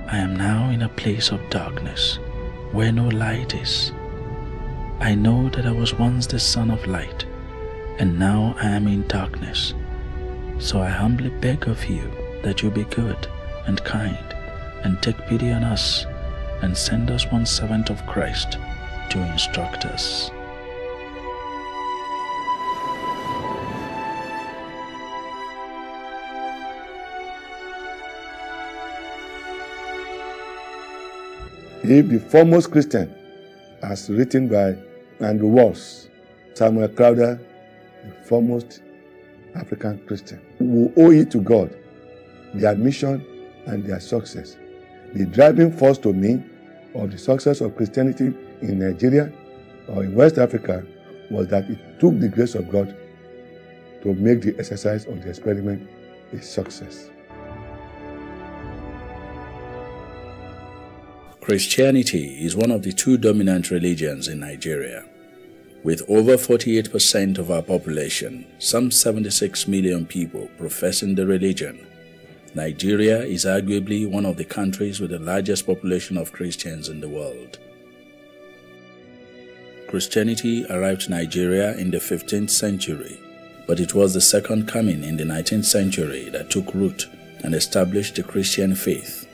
I am now in a place of darkness, where no light is. I know that I was once the son of light, and now I am in darkness. So I humbly beg of you that you be good and kind, and take pity on us, and send us one servant of Christ to instruct us. If the foremost Christian, as written by Andrew Walls, Samuel Crowder, the foremost African Christian, who owe it to God, their mission and their success. The driving force to me of the success of Christianity in Nigeria or in West Africa was that it took the grace of God to make the exercise of the experiment a success. Christianity is one of the two dominant religions in Nigeria. With over 48% of our population, some 76 million people professing the religion, Nigeria is arguably one of the countries with the largest population of Christians in the world. Christianity arrived to Nigeria in the 15th century, but it was the Second Coming in the 19th century that took root and established the Christian faith,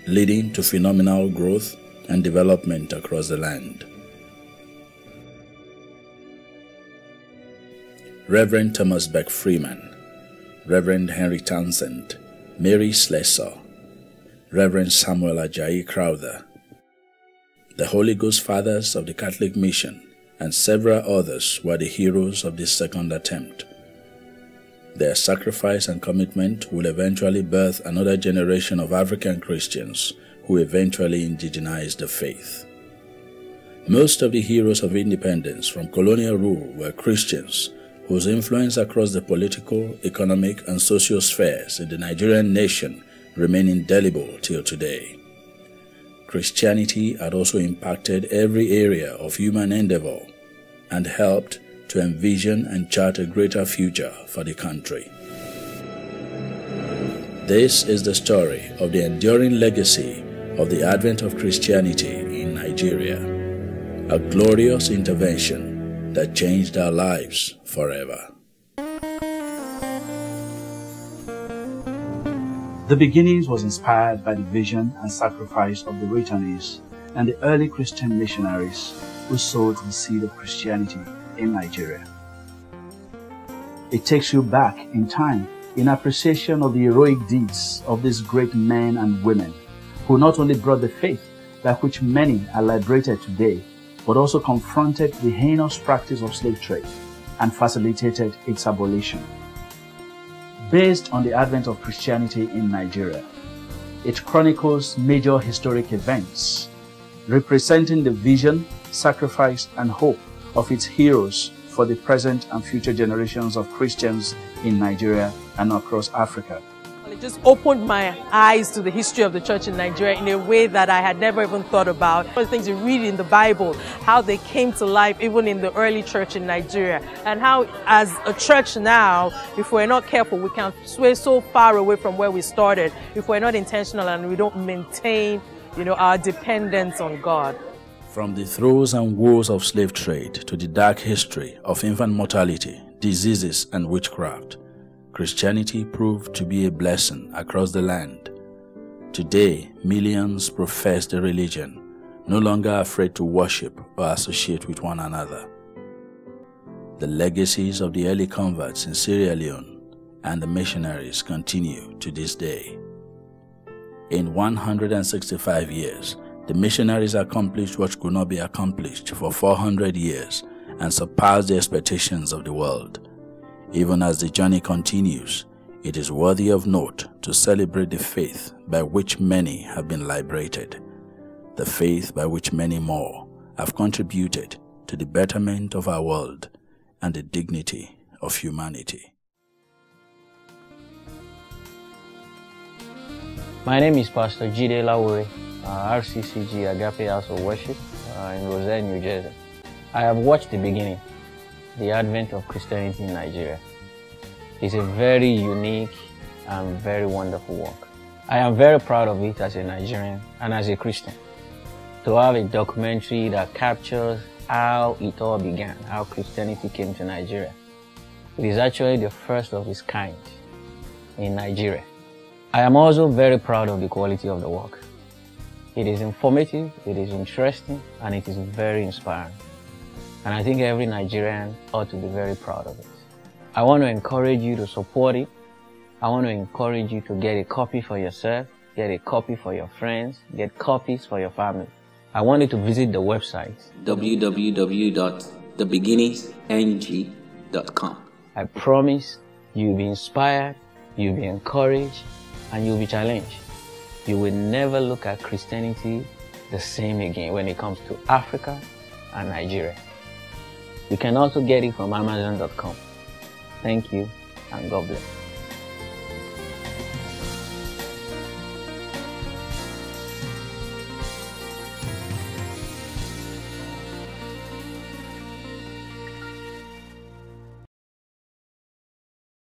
leading to phenomenal growth and development across the land. Reverend Thomas Beck Freeman, Reverend Henry Townsend, Mary Slessor, Reverend Samuel Ajayi Crowther, the Holy Ghost Fathers of the Catholic Mission, and several others were the heroes of this second attempt. Their sacrifice and commitment will eventually birth another generation of African Christians who eventually indigenized the faith. Most of the heroes of independence from colonial rule were Christians whose influence across the political, economic, and social spheres in the Nigerian nation remain indelible till today. Christianity had also impacted every area of human endeavor and helped to envision and chart a greater future for the country. This is the story of the enduring legacy of the advent of Christianity in Nigeria, a glorious intervention that changed our lives forever. The Beginnings was inspired by the vision and sacrifice of the returnees and the early Christian missionaries who sowed the seed of Christianity in Nigeria. It takes you back in time in appreciation of the heroic deeds of these great men and women who not only brought the faith by which many are liberated today, but also confronted the heinous practice of slave trade and facilitated its abolition. Based on the advent of Christianity in Nigeria, it chronicles major historic events representing the vision, sacrifice, and hope of its heroes for the present and future generations of Christians in Nigeria and across Africa. It just opened my eyes to the history of the church in Nigeria in a way that I had never even thought about. One of the things you read in the Bible, how they came to life even in the early church in Nigeria, and how as a church now, if we're not careful, we can sway so far away from where we started if we're not intentional and we don't maintain, our dependence on God. From the throes and woes of slave trade to the dark history of infant mortality, diseases, and witchcraft, Christianity proved to be a blessing across the land. Today, millions profess the religion, no longer afraid to worship or associate with one another. The legacies of the early converts in Sierra Leone and the missionaries continue to this day. In 165 years, the missionaries accomplished what could not be accomplished for 400 years and surpassed the expectations of the world. Even as the journey continues, it is worthy of note to celebrate the faith by which many have been liberated, the faith by which many more have contributed to the betterment of our world and the dignity of humanity. My name is Pastor Jide Lawure, RCCG Agape House of Worship in Roselle, New Jersey. I have watched the beginning, the advent of Christianity in Nigeria. It's a very unique and very wonderful work. I am very proud of it as a Nigerian and as a Christian, to have a documentary that captures how it all began, how Christianity came to Nigeria. It is actually the first of its kind in Nigeria. I am also very proud of the quality of the work. It is informative, it is interesting, and it is very inspiring. And I think every Nigerian ought to be very proud of it. I want to encourage you to support it. I want to encourage you to get a copy for yourself, get a copy for your friends, get copies for your family. I want you to visit the website www.thebeginningsng.com. I promise you'll be inspired, you'll be encouraged, and you'll be challenged. You will never look at Christianity the same again when it comes to Africa and Nigeria. You can also get it from Amazon.com. Thank you, and God bless.